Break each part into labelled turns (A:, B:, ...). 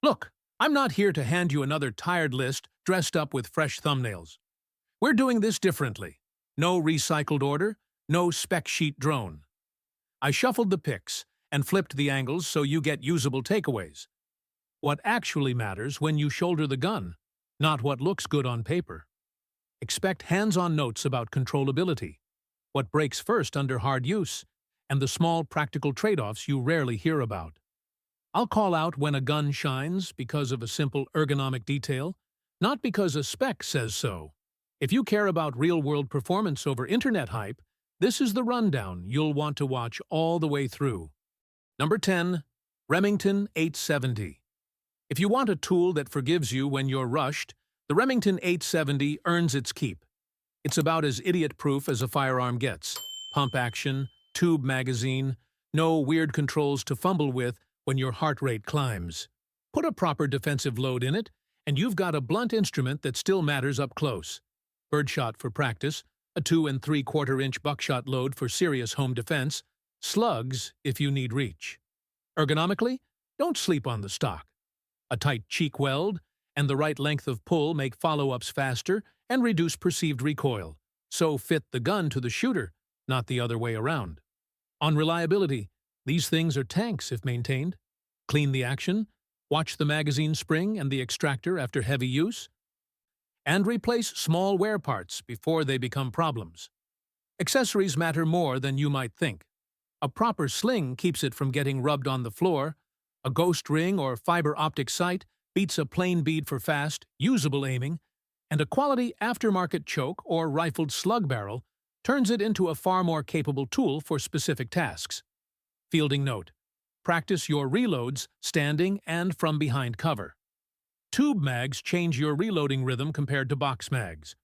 A: Look, I'm not here to hand you another tired list dressed up with fresh thumbnails. We're doing this differently. No recycled order, no spec sheet drone. I shuffled the picks and flipped the angles so you get usable takeaways. What actually matters when you shoulder the gun, not what looks good on paper. Expect hands-on notes about controllability, what breaks first under hard use, and the small practical trade-offs you rarely hear about. I'll call out when a gun shines because of a simple ergonomic detail, not because a spec says so. If you care about real-world performance over internet hype, this is the rundown you'll want to watch all the way through. Number 10. Remington 870. If you want a tool that forgives you when you're rushed, the Remington 870 earns its keep. It's about as idiot-proof as a firearm gets. Pump action, tube magazine, no weird controls to fumble with when your heart rate climbs. Put a proper defensive load in it, and you've got a blunt instrument that still matters up close. Birdshot for practice, a 2 3/4-inch buckshot load for serious home defense, slugs if you need reach. Ergonomically, don't sleep on the stock. A tight cheek weld and the right length of pull make follow-ups faster and reduce perceived recoil, so fit the gun to the shooter, not the other way around. On reliability, these things are tanks if maintained. Clean the action, watch the magazine spring and the extractor after heavy use, and replace small wear parts before they become problems. Accessories matter more than you might think. A proper sling keeps it from getting rubbed on the floor. A ghost ring or fiber optic sight beats a plain bead for fast, usable aiming, and a quality aftermarket choke or rifled slug barrel turns it into a far more capable tool for specific tasks. Fielding note: practice your reloads standing and from behind cover. Tube mags change your reloading rhythm compared to box mags.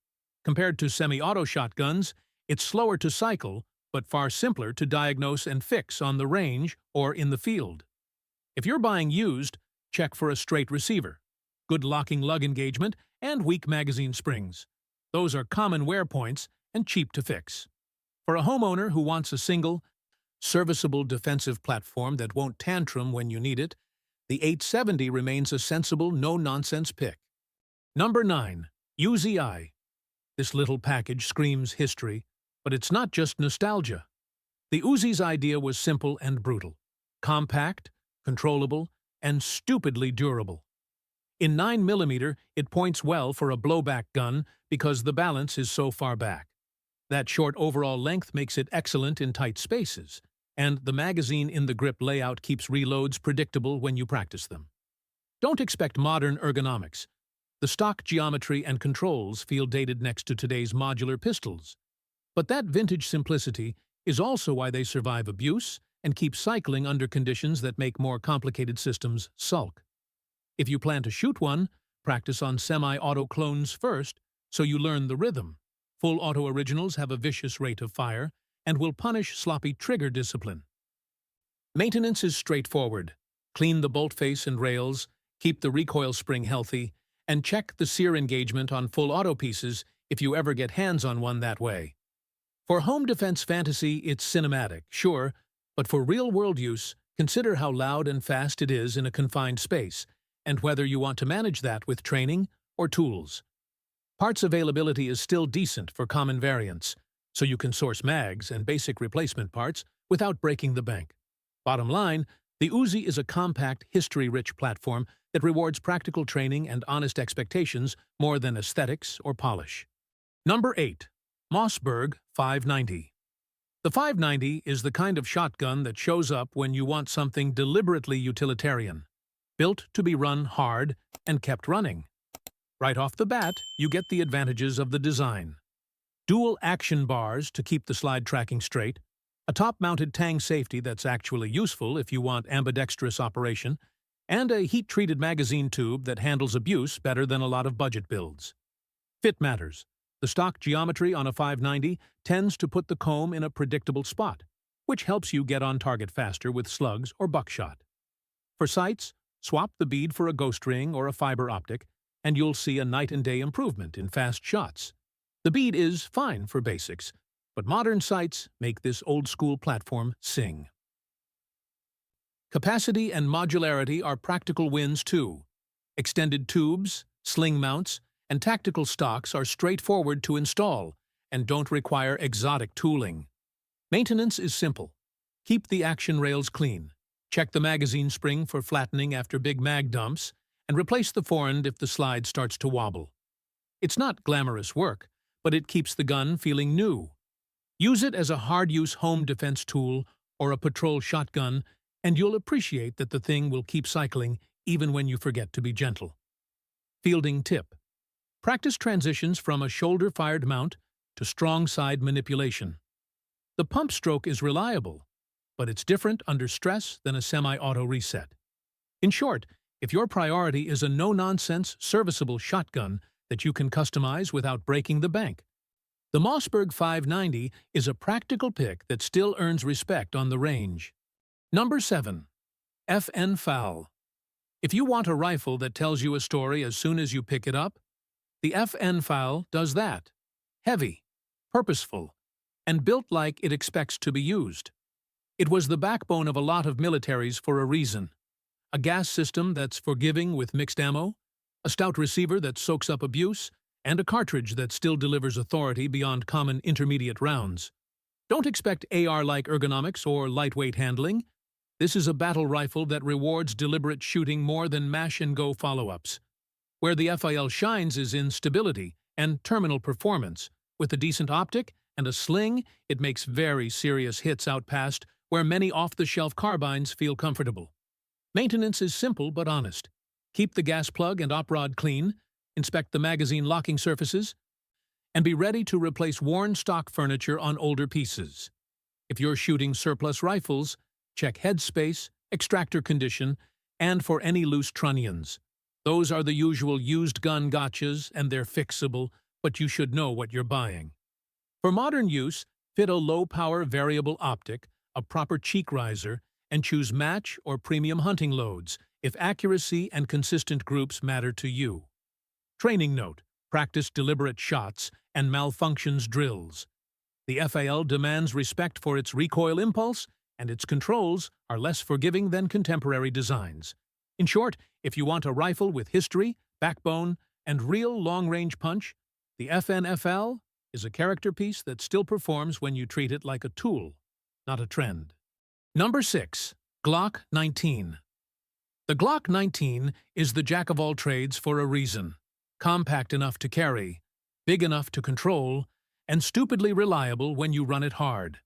A: Compared to semi-auto shotguns, it's slower to cycle, but far simpler to diagnose and fix on the range or in the field. If you're buying used, check for a straight receiver, good locking lug engagement, and weak magazine springs. Those are common wear points and cheap to fix. For a homeowner who wants a single, serviceable defensive platform that won't tantrum when you need it, the 870 remains a sensible, no-nonsense pick. Number 9. UZI. This little package screams history, but it's not just nostalgia. The Uzi's idea was simple and brutal. Compact, controllable, and stupidly durable. In 9mm, it points well for a blowback gun because the balance is so far back. That short overall length makes it excellent in tight spaces, and the magazine in the grip layout keeps reloads predictable when you practice them. Don't expect modern ergonomics. The stock geometry and controls feel dated next to today's modular pistols. But that vintage simplicity is also why they survive abuse and keep cycling under conditions that make more complicated systems sulk. If you plan to shoot one, practice on semi-auto clones first so you learn the rhythm. Full auto originals have a vicious rate of fire and will punish sloppy trigger discipline. Maintenance is straightforward. Clean the bolt face and rails, keep the recoil spring healthy, and check the sear engagement on full auto pieces if you ever get hands on one that way. For home defense fantasy, it's cinematic, sure, but for real-world use, consider how loud and fast it is in a confined space, and whether you want to manage that with training or tools. Parts availability is still decent for common variants, so you can source mags and basic replacement parts without breaking the bank. Bottom line, the Uzi is a compact, history-rich platform that rewards practical training and honest expectations more than aesthetics or polish. Number 8. Mossberg 590. The 590 is the kind of shotgun that shows up when you want something deliberately utilitarian, built to be run hard and kept running. Right off the bat, you get the advantages of the design. Dual action bars to keep the slide tracking straight, a top-mounted tang safety that's actually useful if you want ambidextrous operation, and a heat-treated magazine tube that handles abuse better than a lot of budget builds. Fit matters. The stock geometry on a 590 tends to put the comb in a predictable spot, which helps you get on target faster with slugs or buckshot. For sights, swap the bead for a ghost ring or a fiber optic, and you'll see a night-and-day improvement in fast shots. The bead is fine for basics, but modern sights make this old-school platform sing. Capacity and modularity are practical wins too. Extended tubes, sling mounts, and tactical stocks are straightforward to install and don't require exotic tooling. Maintenance is simple. Keep the action rails clean. Check the magazine spring for flattening after big mag dumps, and replace the forend if the slide starts to wobble. It's not glamorous work, but it keeps the gun feeling new. Use it as a hard-use home defense tool or a patrol shotgun, and you'll appreciate that the thing will keep cycling even when you forget to be gentle. Fielding tip. Practice transitions from a shoulder-fired mount to strong side manipulation. The pump stroke is reliable, but it's different under stress than a semi-auto reset. In short, if your priority is a no-nonsense, serviceable shotgun that you can customize without breaking the bank, the Mossberg 590 is a practical pick that still earns respect on the range. Number 7. FN FAL. If you want a rifle that tells you a story as soon as you pick it up, the FN FAL does that. Heavy, purposeful, and built like it expects to be used. It was the backbone of a lot of militaries for a reason. A gas system that's forgiving with mixed ammo, a stout receiver that soaks up abuse, and a cartridge that still delivers authority beyond common intermediate rounds. Don't expect AR-like ergonomics or lightweight handling. This is a battle rifle that rewards deliberate shooting more than mash-and-go follow-ups. Where the FAL shines is in stability and terminal performance. With a decent optic and a sling, it makes very serious hits out past where many off-the-shelf carbines feel comfortable. Maintenance is simple but honest. Keep the gas plug and op rod clean, inspect the magazine locking surfaces, and be ready to replace worn stock furniture on older pieces. If you're shooting surplus rifles, check head space, extractor condition, and for any loose trunnions. Those are the usual used gun gotchas, and they're fixable, but you should know what you're buying. For modern use, fit a low-power variable optic, a proper cheek riser, and choose match or premium hunting loads if accuracy and consistent groups matter to you. Training note: practice deliberate shots and malfunctions drills. The FAL demands respect for its recoil impulse, and its controls are less forgiving than contemporary designs. In short, if you want a rifle with history, backbone, and real long-range punch, the FN FAL is a character piece that still performs when you treat it like a tool, not a trend. Number 6. Glock 19. The Glock 19 is the jack-of-all-trades for a reason. Compact enough to carry, big enough to control, and stupidly reliable when you run it hard.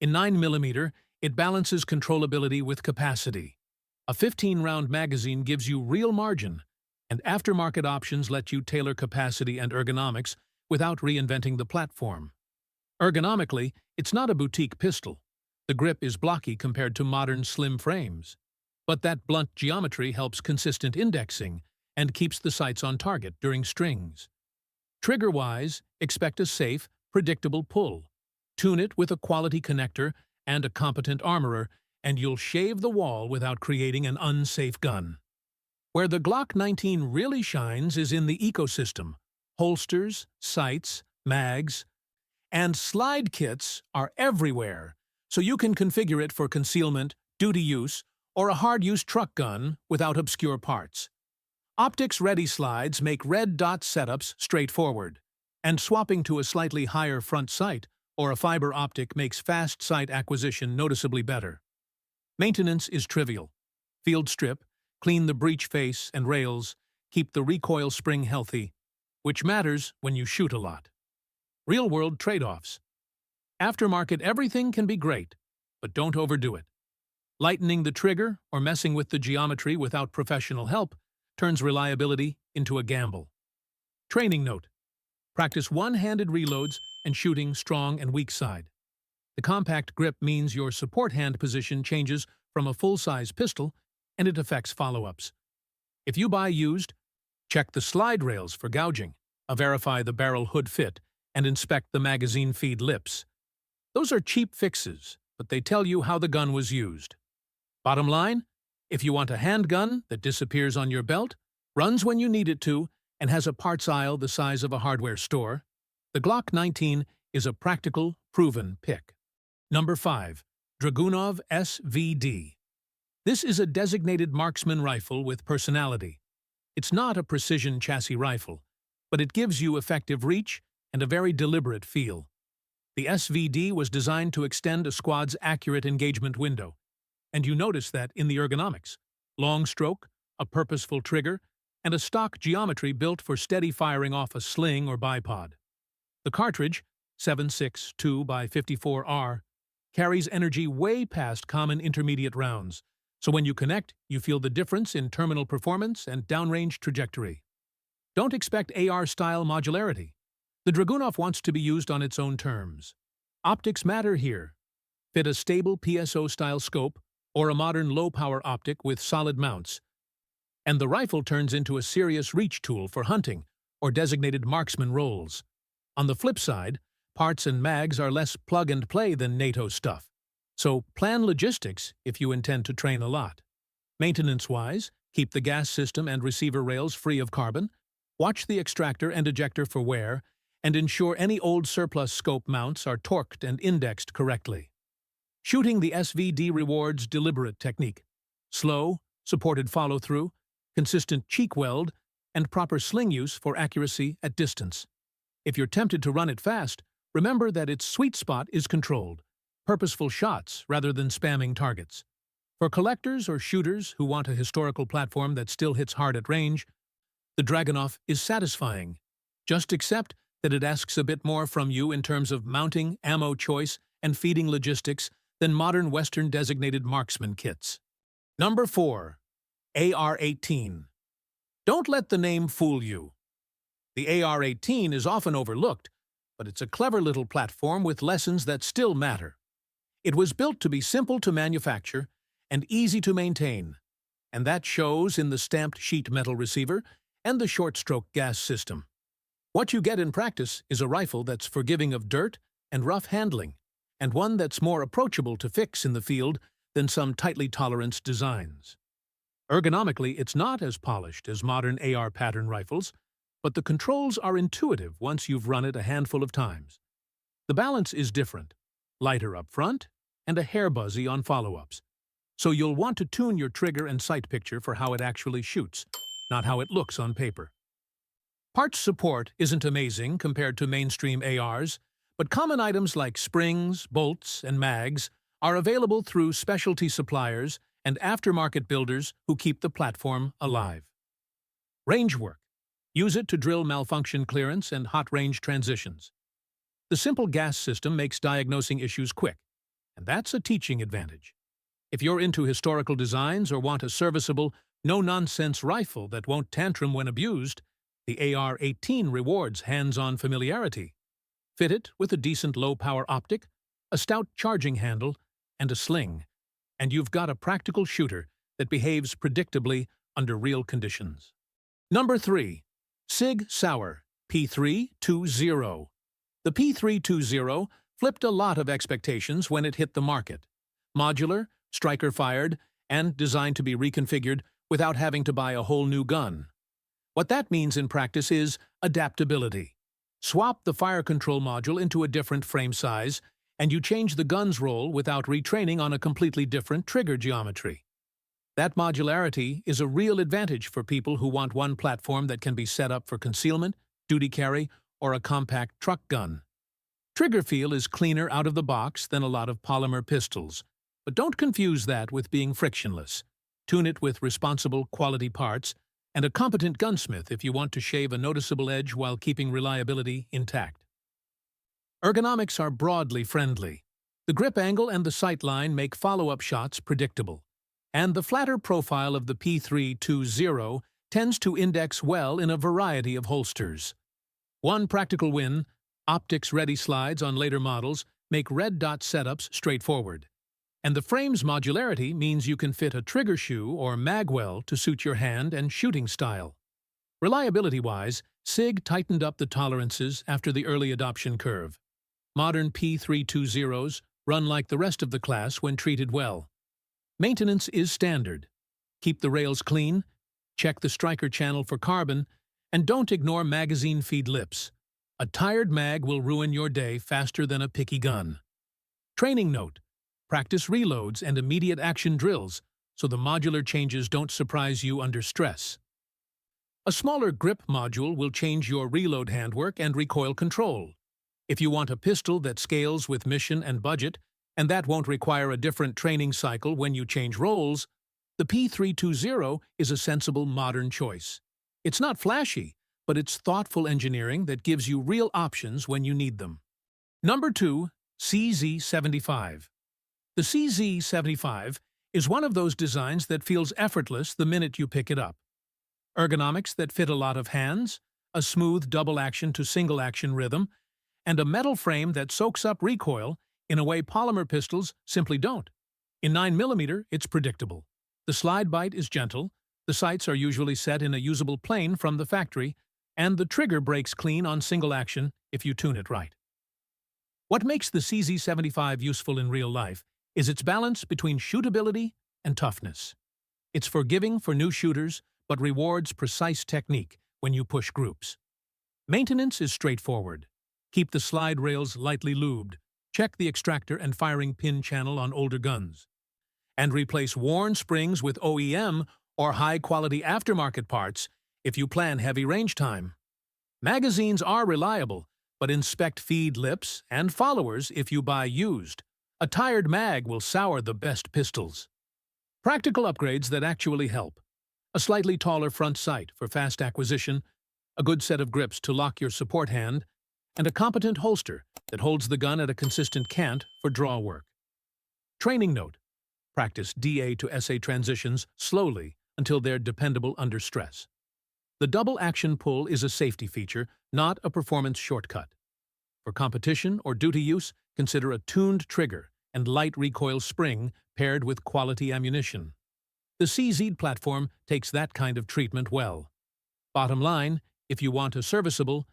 A: In 9mm, it balances controllability with capacity. A 15-round magazine gives you real margin, and aftermarket options let you tailor capacity and ergonomics without reinventing the platform. Ergonomically, it's not a boutique pistol. The grip is blocky compared to modern slim frames. But that blunt geometry helps consistent indexing and keeps the sights on target during strings. Trigger-wise, expect a safe, predictable pull. Tune it with a quality connector and a competent armorer, and you'll shave the wall without creating an unsafe gun. Where the Glock 19 really shines is in the ecosystem. Holsters, sights, mags, and slide kits are everywhere, so you can configure it for concealment, duty use, or a hard-use truck gun without obscure parts. Optics-ready slides make red dot setups straightforward, and swapping to a slightly higher front sight or a fiber optic makes fast sight acquisition noticeably better. Maintenance is trivial. Field strip, clean the breech face and rails, keep the recoil spring healthy, which matters when you shoot a lot. Real-world trade-offs. Aftermarket everything can be great, but don't overdo it. Lightening the trigger or messing with the geometry without professional help turns reliability into a gamble. Training note: practice one-handed reloads and shooting strong and weak side. The compact grip means your support hand position changes from a full-size pistol, and it affects follow-ups. If you buy used, check the slide rails for gouging, verify the barrel hood fit, and inspect the magazine feed lips. Those are cheap fixes, but they tell you how the gun was used. Bottom line, if you want a handgun that disappears on your belt, runs when you need it to, and has a parts aisle the size of a hardware store, the Glock 19 is a practical, proven pick. Number 5. Dragunov SVD. This is a designated marksman rifle with personality. It's not a precision chassis rifle, but it gives you effective reach and a very deliberate feel. The SVD was designed to extend a squad's accurate engagement window, and you notice that in the ergonomics. Long stroke, a purposeful trigger, and a stock geometry built for steady firing off a sling or bipod. The cartridge, 7.62 by 54R, carries energy way past common intermediate rounds, so when you connect, you feel the difference in terminal performance and downrange trajectory. Don't expect AR-style modularity. The Dragunov wants to be used on its own terms. Optics matter here. Fit a stable PSO-style scope or a modern low-power optic with solid mounts, and the rifle turns into a serious reach tool for hunting or designated marksman roles. On the flip side, parts and mags are less plug-and-play than NATO stuff, so plan logistics if you intend to train a lot. Maintenance-wise, keep the gas system and receiver rails free of carbon, watch the extractor and ejector for wear, and ensure any old surplus scope mounts are torqued and indexed correctly. Shooting the SVD rewards deliberate technique. Slow, supported follow-through, consistent cheek weld, and proper sling use for accuracy at distance. If you're tempted to run it fast, remember that its sweet spot is controlled, purposeful shots rather than spamming targets. For collectors or shooters who want a historical platform that still hits hard at range, the Dragunov is satisfying. Just accept that it asks a bit more from you in terms of mounting, ammo choice, and feeding logistics than modern Western designated marksman kits. Number 4. AR-18. Don't let the name fool you. The AR-18 is often overlooked, but it's a clever little platform with lessons that still matter. It was built to be simple to manufacture and easy to maintain, and that shows in the stamped sheet metal receiver and the short-stroke gas system. What you get in practice is a rifle that's forgiving of dirt and rough handling, and one that's more approachable to fix in the field than some tightly toleranced designs. Ergonomically, it's not as polished as modern AR pattern rifles, but the controls are intuitive once you've run it a handful of times. The balance is different, lighter up front and a hair buzzy on follow-ups, so you'll want to tune your trigger and sight picture for how it actually shoots, not how it looks on paper. Parts support isn't amazing compared to mainstream ARs, but common items like springs, bolts, and mags are available through specialty suppliers and aftermarket builders who keep the platform alive. Range work. Use it to drill malfunction clearance and hot range transitions. The simple gas system makes diagnosing issues quick, and that's a teaching advantage. If you're into historical designs or want a serviceable, no-nonsense rifle that won't tantrum when abused, the AR-18 rewards hands-on familiarity. Fit it with a decent low-power optic, a stout charging handle, and a sling, and you've got a practical shooter that behaves predictably under real conditions. Number 3. Sig Sauer P320. The P320 flipped a lot of expectations when it hit the market. Modular, striker-fired, and designed to be reconfigured without having to buy a whole new gun. What that means in practice is adaptability. Swap the fire control module into a different frame size, and you change the gun's roll without retraining on a completely different trigger geometry. That modularity is a real advantage for people who want one platform that can be set up for concealment, duty carry, or a compact truck gun. Trigger feel is cleaner out of the box than a lot of polymer pistols, but don't confuse that with being frictionless. Tune it with responsible quality parts and a competent gunsmith if you want to shave a noticeable edge while keeping reliability intact. Ergonomics are broadly friendly. The grip angle and the sight line make follow-up shots predictable, and the flatter profile of the P320 tends to index well in a variety of holsters. One practical win: optics-ready slides on later models make red dot setups straightforward, and the frame's modularity means you can fit a trigger shoe or mag well to suit your hand and shooting style. Reliability-wise, SIG tightened up the tolerances after the early adoption curve. Modern P320s run like the rest of the class when treated well. Maintenance is standard. Keep the rails clean, check the striker channel for carbon, and don't ignore magazine feed lips. A tired mag will ruin your day faster than a picky gun. Training note: practice reloads and immediate action drills so the modular changes don't surprise you under stress. A smaller grip module will change your reload handwork and recoil control. If you want a pistol that scales with mission and budget, and that won't require a different training cycle when you change roles, the P320 is a sensible modern choice. It's not flashy, but it's thoughtful engineering that gives you real options when you need them. Number 2. CZ75. The CZ75 is one of those designs that feels effortless the minute you pick it up. Ergonomics that fit a lot of hands, a smooth double-action to single-action rhythm, and a metal frame that soaks up recoil in a way polymer pistols simply don't. In 9mm, it's predictable. The slide bite is gentle, the sights are usually set in a usable plane from the factory, and the trigger breaks clean on single action if you tune it right. What makes the CZ75 useful in real life is its balance between shootability and toughness. It's forgiving for new shooters, but rewards precise technique when you push groups. Maintenance is straightforward. Keep the slide rails lightly lubed, check the extractor and firing pin channel on older guns, and replace worn springs with OEM or high-quality aftermarket parts if you plan heavy range time. Magazines are reliable, but inspect feed lips and followers if you buy used. A tired mag will sour the best pistols. Practical upgrades that actually help. A slightly taller front sight for fast acquisition, a good set of grips to lock your support hand, and a competent holster that holds the gun at a consistent cant for draw work. Training note: practice DA to SA transitions slowly until they're dependable under stress. The double action pull is a safety feature, not a performance shortcut. For competition or duty use, consider a tuned trigger and light recoil spring paired with quality ammunition. The CZ platform takes that kind of treatment well. Bottom line, if you want a serviceable,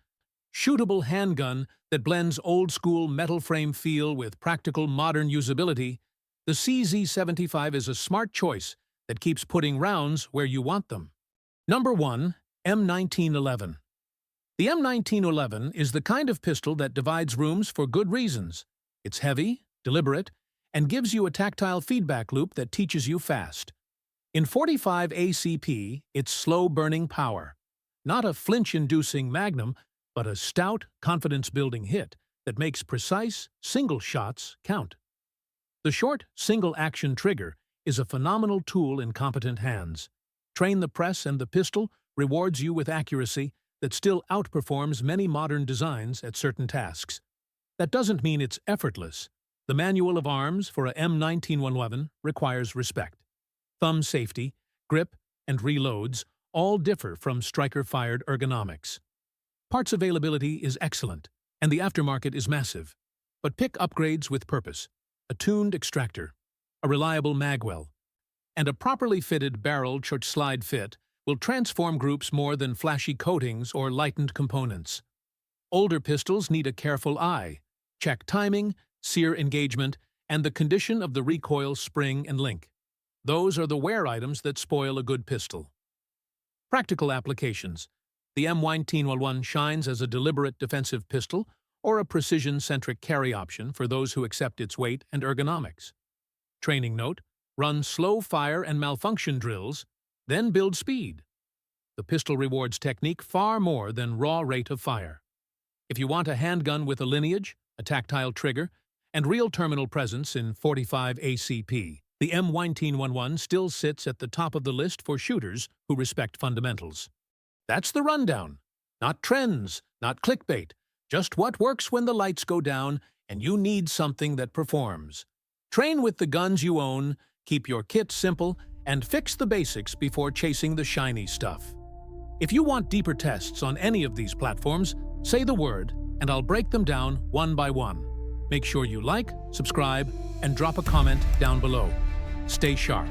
A: shootable handgun that blends old-school metal frame feel with practical modern usability, the CZ75 is a smart choice that keeps putting rounds where you want them. Number 1. M1911. The M1911 is the kind of pistol that divides rooms for good reasons. It's heavy, deliberate, and gives you a tactile feedback loop that teaches you fast. In 45 ACP, it's slow-burning power. Not a flinch-inducing magnum, but a stout, confidence-building hit that makes precise, single shots count. The short, single-action trigger is a phenomenal tool in competent hands. Train the press and the pistol rewards you with accuracy that still outperforms many modern designs at certain tasks. That doesn't mean it's effortless. The manual of arms for a M1911 requires respect. Thumb safety, grip, and reloads all differ from striker-fired ergonomics. Parts availability is excellent, and the aftermarket is massive. But pick upgrades with purpose: a tuned extractor, a reliable magwell, and a properly fitted barrel church slide fit will transform groups more than flashy coatings or lightened components. Older pistols need a careful eye. Check timing, sear engagement, and the condition of the recoil spring and link. Those are the wear items that spoil a good pistol. Practical applications. The M1911 shines as a deliberate defensive pistol or a precision-centric carry option for those who accept its weight and ergonomics. Training note: run slow fire and malfunction drills, then build speed. The pistol rewards technique far more than raw rate of fire. If you want a handgun with a lineage, a tactile trigger, and real terminal presence in 45 ACP, the M1911 still sits at the top of the list for shooters who respect fundamentals. That's the rundown. Not trends, not clickbait, just what works when the lights go down and you need something that performs. Train with the guns you own, keep your kit simple, and fix the basics before chasing the shiny stuff. If you want deeper tests on any of these platforms, say the word, and I'll break them down one by one. Make sure you like, subscribe, and drop a comment down below. Stay sharp.